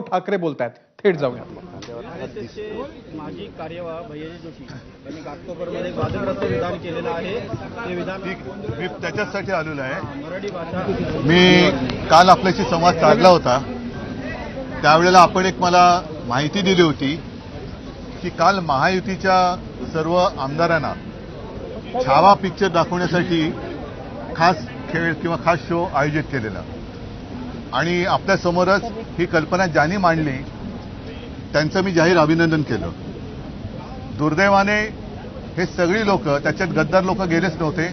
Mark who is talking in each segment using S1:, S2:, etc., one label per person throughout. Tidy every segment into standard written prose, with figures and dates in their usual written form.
S1: ठाकरे बोलतायत. थेट जाऊया.
S2: माजी कार्यवाह भैयाजी जोशी यांनी घाटकोपरमध्ये एक वादग्रस्त विधान केलेलं आहे. ते विधान
S3: मी त्याच्यासाठी आलेलो आहे.
S2: मराठी भाषा
S3: मी काल आपल्याशी संवाद साधला होता. त्यावेळेला आपण एक मला माहिती दिली होती की काल महायुतीच्या सर्व आमदारांना छावा पिक्चर दाखवण्यासाठी खास खेळ किंवा खास शो आयोजित केलेला आणि आपल्यासमोरच ही कल्पना ज्यांनी मांडली त्यांचं मी जाहीर अभिनंदन केलं. दुर्दैवाने हे सगळी लोक, त्याच्यात गद्दार लोक गेलेच नव्हते,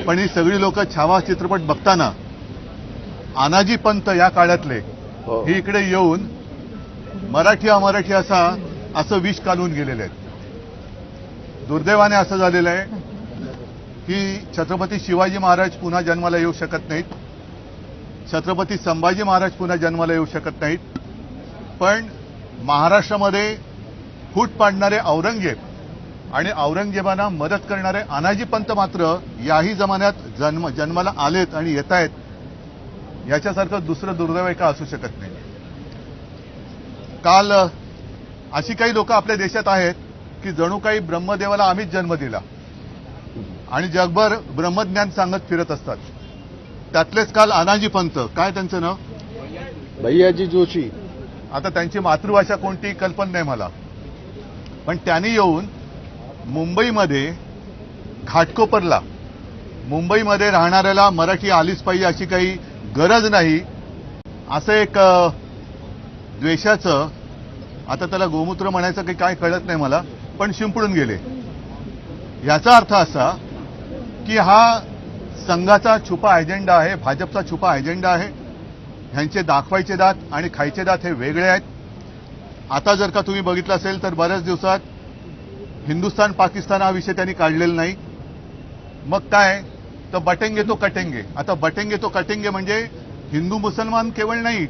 S3: पण ही सगळी लोक छावा चित्रपट बघताना आनाजी पंत या काळातले ही इकडे येऊन मराठी अमराठी असं विष कालवून गेलेले आहेत. दुर्दैवाने असं झालेलं आहे की छत्रपती शिवाजी महाराज पुन्हा जन्माला येऊ शकत नाहीत, छत्रपती संभाजी महाराज पुन्हा जन्माला येऊ शकत नाहीत, पण महाराष्ट्रामध्ये फूट पाडणारे औरंगजेब आणि औरंगजेबांना मदत करणारे अनाजी पंत मात्र याही जमान्यात जन्माला आलेत आणि येत आहेत. याच्यासारखं दुसरं दुर्दैव का असू शकत नाही. काल अशी काही लोक आपल्या देशात आहेत की जणू काही ब्रह्मदेवाला आम्हीच जन्म दिला आणि जगभर ब्रह्मज्ञान सांगत फिरत असतात. त्यातलेच काल अनाजी पंत, काय त्यांचं नाव,
S4: भैयाजी जोशी.
S3: आता त्यांची मातृभाषा कोणती कल्पना नाही मला, पण त्यांनी येऊन मुंबईमध्ये घाटकोपरला मुंबईमध्ये राहणाऱ्याला मराठी आलीच पाहिजे अशी काही गरज नाही असं एक द्वेषाचं, आता त्याला गोमूत्र म्हणायचं काही काय कळत नाही मला, पण शिंपडून गेले. याचा अर्थ असा की हा संघाचा छुपा अजेंडा आहे, भाजपचा छुपा अजेंडा आहे. ह्यांचे दाखवायचे दात आणि खायचे दात हे वेगळे आहेत. आता जर का तुम्ही बघितलं असेल तर बऱ्याच दिवसात हिंदुस्थान पाकिस्तान हा विषय त्यांनी काढलेला नाही. मग काय तर बटेंगे तो कटेंगे. आता बटेंगे तो कटेंगे म्हणजे हिंदू मुसलमान केवळ नाही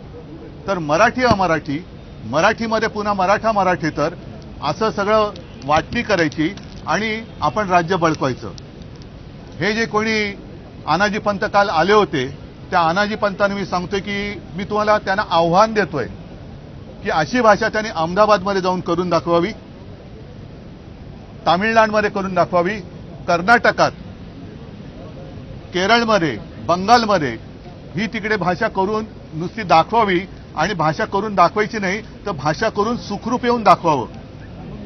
S3: तर मराठी अमराठी, मराठीमध्ये पुन्हा मराठा मराठेतर असं सगळं वाटणी करायची आणि आपण राज्य बळकवायचं. हे जे कोणी अनाजी पंत काल आले होते त्या अनाजी पंतांना मी सांगतोय की मी तुम्हाला त्यांना आव्हान देतोय की अशी भाषा त्यांनी अहमदाबादमध्ये जाऊन करून दाखवावी, तामिळनाडूमध्ये करून दाखवावी, कर्नाटकात, केरळमध्ये, बंगालमध्ये ही तिकडे भाषा करून नुसती दाखवावी आणि भाषा करून दाखवायची नाही तर भाषा करून सुखरूप येऊन दाखवावं.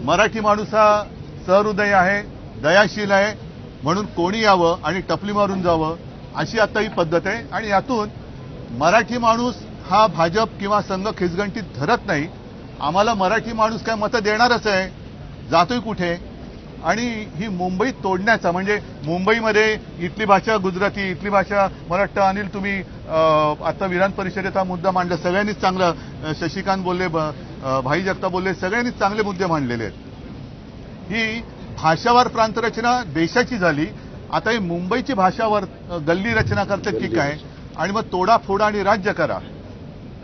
S3: मराठी माणूस हा सहृदय आहे, दयाशील आहे, म्हणून कोणी यावं आणि टपली मारून जावं अशी आता ही पद्धत आहे. आणि यातून मराठी माणूस हा भाजप किंवा संघ खिचगंटीत धरत नाही. आम्हाला मराठी माणूस काय मतं देणारच आहे, जातोय कुठे. आणि ही मुंबई तोडण्याचा म्हणजे मुंबईमध्ये इथली भाषा गुजराती, इथली भाषा मला वाटतं अनिल तुम्ही आता विधान परिषदेत हा मुद्दा मांडला, सगळ्यांनीच चांगलं, शशिकांत बोलले, भाई जगताप बोलले, सगळ्यांनीच चांगले मुद्दे मांडलेले आहेत. ही भाषावार प्रांतरचना देशाची झाली. आता ही मुंबईची भाषावर गल्ली रचना करते की काय आणि मग तोडा फोडा आणि राज्य करा,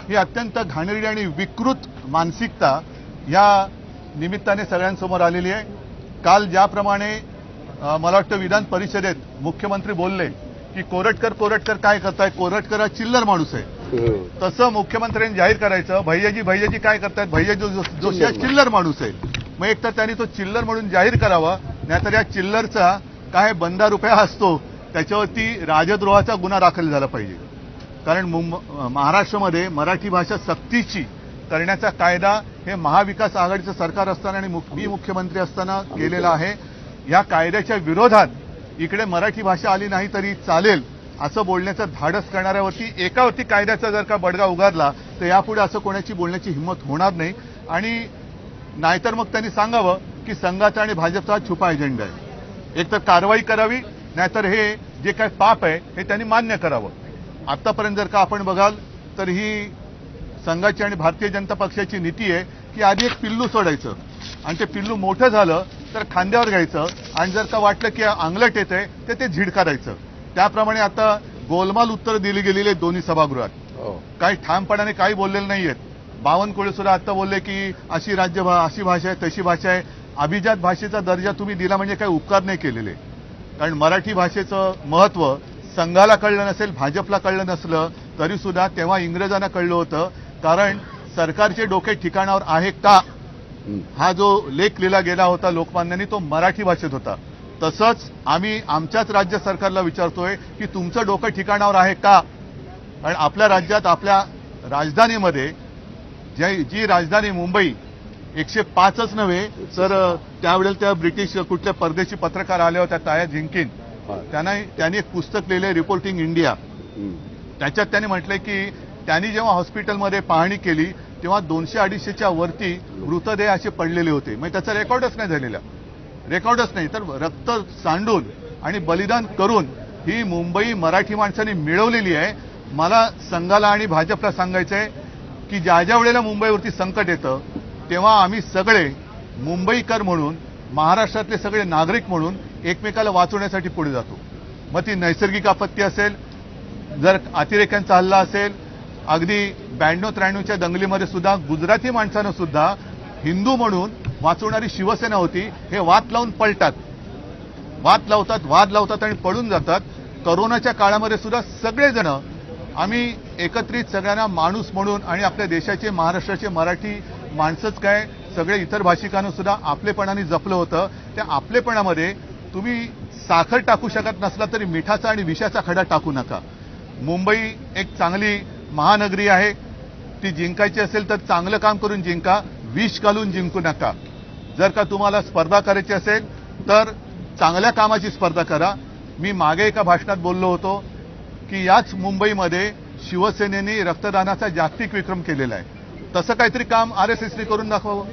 S3: ही अत्यंत घाणेरडी आणि विकृत मानसिकता या निमित्ताने सगळ्यांसमोर आलेली आहे. काल ज्याप्रमाणे मला वाटतं विधान परिषदेत मुख्यमंत्री बोलले की कोरटकर काय करताय, कोरटकर हा चिल्लर माणूस आहे, तसं मुख्यमंत्र्यांनी जाहीर करायचं भैयाजी काय करतायत, भैयाजी जोशी हा चिल्लर माणूस आहे. मग एक तर त्यांनी तो चिल्लर म्हणून जाहीर करावा, नाहीतर या चिल्लरचा काय बंदा रुपया असतो त्याच्यावरती राजद्रोहाचा गुन्हा दाखल झाला पाहिजे. कारण महाराष्ट्रामध्ये मराठी भाषा सक्तीची करण्याचा कायदा हे महाविकास आघाडीचं सरकार असताना आणि मी मुख्यमंत्री असताना केलेला आहे. या कायद्याच्या विरोधात इकडे मराठी भाषा आली नाही तरी चालेल असं बोलण्याचं धाडस करणाऱ्यावरती एकावरती कायद्याचा जर का बडगा उगारला तर यापुढे असं कोणाची बोलण्याची हिंमत होणार नाही. आणि नाहीतर मग त्यांनी सांगावं की संघाचा आणि भाजपचा छुपा अजेंडा आहे. एक तर कारवाई करावी, नाहीतर हे जे काय पाप आहे हे त्यांनी मान्य करावं. आतापर्यंत जर का आपण बघाल तर ही संघाची आणि भारतीय जनता पक्षाची नीती आहे की आधी एक पिल्लू सोडायचं आणि ते पिल्लू मोठं झालं तर खांद्यावर घ्यायचं आणि जर का वाटलं की अंगलट येतंय तर ते झिडकारायचं. त्याप्रमाणे आता गोलमाल उत्तर दिली गेलेली आहेत दोन्ही सभागृहात. काही ठामपणाने काही बोललेलं नाहीयेत. बावनकुळे सुद्धा आता बोलले की अशी अशी भाषा आहे, तशी भाषा आहे. अभिजात भाषेचा दर्जा तुम्ही दिला म्हणजे काही उपकार नाही केलेले. कारण मराठी भाषेचं महत्त्व संघाला कळलं नसेल, भाजपला कळलं नसलं तरी सुद्धा तेव्हा इंग्रजांना कळलं होतं. कारण सरकारचे डोके ठिकाणावर आहे का, हा जो लेख लिहिला गेला होता लोकमान्यांनी तो मराठी भाषेत होता. तसंच आम्ही आमच्याच राज्य सरकारला विचारतोय की तुमचं डोकं ठिकाणावर आहे का. कारण आपल्या राज्यात आपल्या राजधानीमध्ये जी राजधानी मुंबई 105च नव्हे तर त्यावेळेला त्या ब्रिटिश कुठल्या परदेशी पत्रकार आल्या होत्या ताया झिंकिन, त्यांनी एक पुस्तक लिहिलंय रिपोर्टिंग इंडिया. त्याच्यात त्यांनी म्हटलंय की त्यांनी जेव्हा हॉस्पिटलमध्ये पाहणी केली तेव्हा 200-250च्या वरती मृतदेह असे पडलेले होते. म्हणजे त्याचा रेकॉर्डच नाही झालेला, रेकॉर्डच नाही. तर रक्त सांडून आणि बलिदान करून ही मुंबई मराठी माणसांनी मिळवलेली आहे. मला संघाला आणि भाजपला सांगायचं आहे की ज्या ज्या वेळेला मुंबईवरती संकट येतं तेव्हा आम्ही सगळे मुंबईकर म्हणून, महाराष्ट्रातले सगळे नागरिक म्हणून एकमेकाला वाचवण्यासाठी पुढे जातो. मग ती नैसर्गिक आपत्ती असेल, जर अतिरेक्यांचा हल्ला असेल, अगदी 92-93च्या दंगलीमध्ये सुद्धा गुजराती माणसानं सुद्धा हिंदू म्हणून वाचवणारी शिवसेना होती. हे वाद लावून पळतात, वाद लावतात आणि पळून जातात. करोनाच्या काळामध्ये सुद्धा सगळेजण आम्ही एकत्रित सगळ्यांना माणूस म्हणून आणि आपल्या देशाचे, महाराष्ट्राचे मराठी माणसंच काय सगळे इतर भाषिकांना सुद्धा आपलेपणाने जपलं होतं. त्या आपलेपणामध्ये तुम्ही साखर टाकू शकत नसला तरी मिठाचा आणि विषाचा खडा टाकू नका. मुंबई एक चांगली महानगरी आहे, ती जिंकायची असेल तर चांगलं काम करून जिंका, विष घालून जिंकू नका. जर का तुम्हाला स्पर्धा करायची असेल तर चांगल्या कामाची स्पर्धा करा. मी मागे एका भाषणात बोललो होतो की याच मुंबईमध्ये शिवसेनेने रक्तदानाचा जागतिक विक्रम केलेला आहे. तसं काहीतरी काम RSSने करून दाखवावं.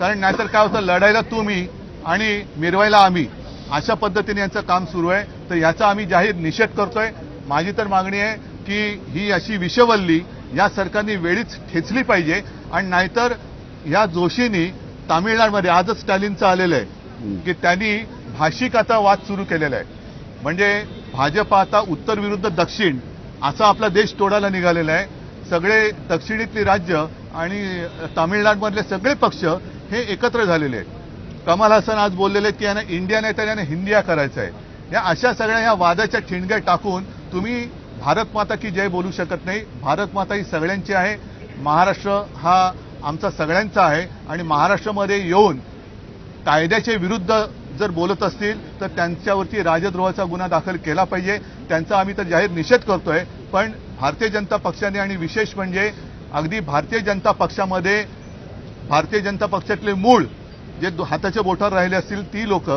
S3: कारण नाहीतर काय होतं, लढायला तुम्ही आणि मिरवायला आम्ही, अशा पद्धतीने यांचं काम सुरू आहे. तर याचा आम्ही जाहीर निषेध करतोय. माझी तर मागणी आहे की ही अशी विषवल्ली या सरकारने वेळीच ठेचली पाहिजे. आणि नाहीतर या जोशींनी तामिळनाडूमध्ये आजच स्टॅलिनचं आलेलं आहे की त्यांनी भाषिक आता वाद सुरू केलेला आहे. म्हणजे भाजप आता उत्तर विरुद्ध दक्षिण असा आपला देश तोडायला निघालेला आहे. सगळे दक्षिणेतली राज्य आणि तामिळनाडूमधले सगळे पक्ष हे एकत्र झालेले आहेत. कमल हसन आज बोललेले की यांना इंडिया नाही तर यांना हिंदिया करायचं आहे. या अशा सगळ्या या वादाच्या ठिणग्या टाकून तुम्ही भारत माता की जय बोलू शकत नाही. भारत माता ही सगळ्यांची आहे. महाराष्ट्र हा आमचा सगळ्यांचा आहे आणि महाराष्ट्रामध्ये येऊन कायद्याच्या विरुद्ध जर बोलत असतील तर त्यांच्यावरती राजद्रोहाचा गुन्हा दाखल केला पाहिजे. त्यांचा आम्ही तर जाहीर निषेध करतोय. पण भारतीय जनता पक्षाने आणि विशेष म्हणजे अगदी भारतीय जनता पक्षामध्ये भारतीय जनता पक्षातले मूळ जे हाताच्या बोटावर राहिले असतील ती लोक,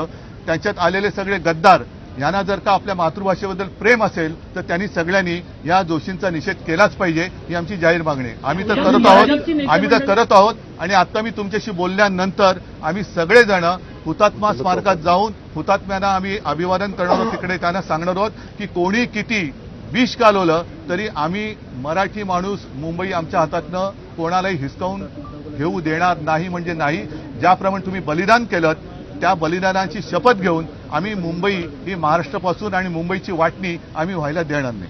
S3: त्यांच्यात आलेले सगळे गद्दार, यांना जर का आपल्या मातृभाषेबद्दल प्रेम असेल तर त्यांनी सगळ्यांनी या दोषींचा निषेध केलाच पाहिजे. ही आमची जाहीर मागणी आहे. आम्ही तर करत आहोत आणि आता मी तुमच्याशी बोलल्यानंतर आम्ही सगळेजण हुतात्मा स्मारकात जाऊन हुतात्म्यांना आम्ही अभिवादन करणार आहोत. तिकडे त्यांना सांगणार आहोत की कोणी किती विष घालवलं तरी आम्ही मराठी माणूस मुंबई आमच्या हातातनं कोणालाही हिसकावून घेऊ देणार नाही. म्हणजे नाही, ज्याप्रमाणे तुम्ही बलिदान केलं त्या बलिदानाची शपथ घेऊन आम्ही मुंबई ही महाराष्ट्रापासून आणि मुंबईची वाटणी आम्ही व्हायला देणार नाही.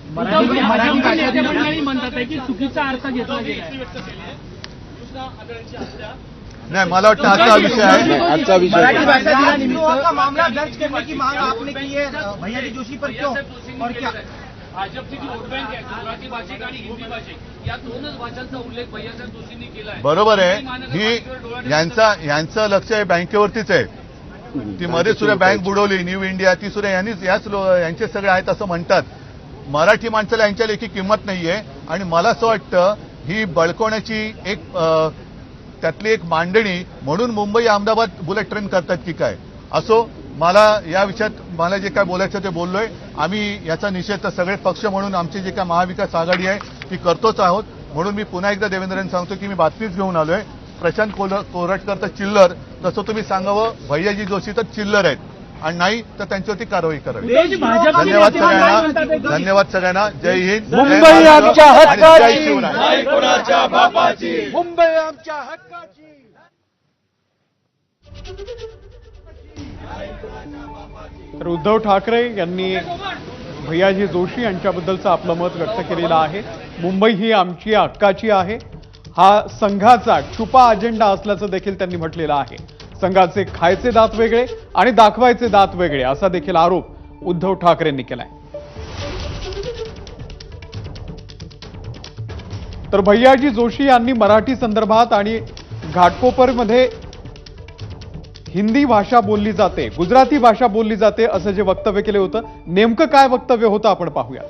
S3: नाही, मला वाटतं आजचा विषय आहे.
S4: आजचा विषय
S2: मामला दर्ज करने की मांग आपने की है भैया जी जोशी पर, क्यों और क्या?
S5: भाजपची जी वोट बँक आहे मराठी भाषिक आणि हिंदी भाषिक या दोनच भाषांचा उल्लेख भैयासाहेब जोशींनी केला आहे.
S3: बरोबर आहे. ही यांचं लक्ष आहे बँकेवरतीच आहे. ती मध्ये सुद्धा बँक बुडवली न्यू इंडिया, ती सुद्धा यांचे सगळे आहेत असं म्हणतात. मराठी माणसाला यांच्या लेखी किंमत नाहीये. आणि मला असं वाटतं ही बळकवण्याची एक त्यातली एक मांडणी म्हणून मुंबई अहमदाबाद बुलेट ट्रेन करतात की काय. असो, मला या विषयात मला जे काय बोलायचं ते बोललोय. आम्ही याचा निषेध तर सगळे पक्ष म्हणून आमची जी काय महाविकास आघाडी आहे ती करतोच आहोत. म्हणून मी पुन्हा एकदा देवेंद्रन सांगतो की मी बातमीच घेऊन आलोय. प्रशांत कोरटकर तर चिल्लर, तसं तुम्ही सांगावं भैयाजी जोशी तर चिल्लर आहेत आणि नाही तर त्यांच्यावरती कारवाई करावी. धन्यवाद सगळ्यांना. जय हिंद.
S1: मुंबई आमच्या हक्काची,
S3: जय शिवराय.
S1: मुंबई आमच्या हक्काची. तर उद्धव ठाकरे यांनी भैयाजी जोशी यांच्याबद्दलचं आपलं मत व्यक्त केलेलं आहे. मुंबई ही आमची हक्काची आहे. हा संघाचा छुपा अजेंडा असल्याचं देखील त्यांनी म्हटलेलं आहे. संघाचे खायचे दात वेगळे आणि दाखवायचे दात वेगळे असा देखील आरोप उद्धव ठाकरेंनी केलाय. तर भैयाजी जोशी यांनी मराठी संदर्भात आणि घाटकोपरमध्ये हिंदी भाषा बोलली जाते, गुजराती भाषा बोलली जाते असं जे वक्तव्य केलं होतं, नेमकं काय वक्तव्य होतं आपण पाहूया.